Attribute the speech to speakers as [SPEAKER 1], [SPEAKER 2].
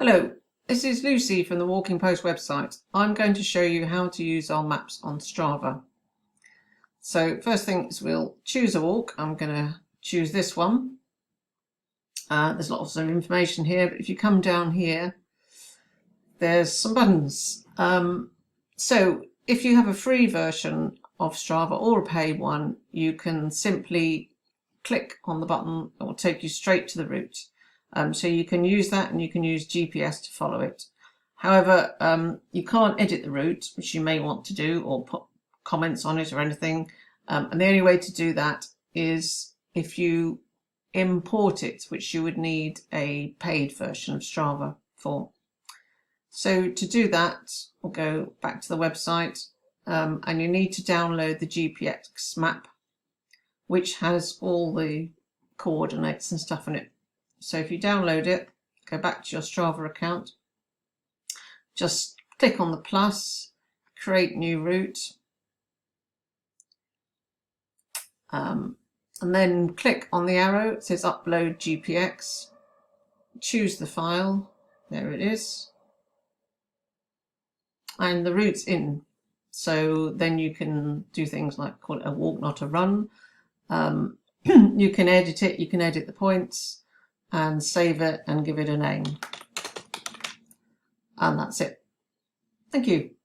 [SPEAKER 1] Hello, this is Lucy from the Walking Post website. I'm going to show you how to use our maps on Strava. So first thing is we'll choose a walk. I'm going to choose this one. There's lots of information here, but if you come down here, there's some buttons. So if you have a free version of Strava or a paid one, you can simply click on the button. It will take you straight to the route. So you can use that and you can use GPS to follow it. However, you can't edit the route, which you may want to do, or put comments on it or anything. And the only way to do that is if you import it, which you would need a paid version of Strava for. So to do that, we'll go back to the website and you need to download the GPX map, which has all the coordinates and stuff in it. So if you download it, go back to your Strava account, just click on the plus, create new route, and then click on the arrow. It says upload GPX, choose the file, there it is, and the route's in. So then you can do things like call it a walk, not a run. You can edit it, you can edit the points, and save it and give it a name. And that's it. Thank you.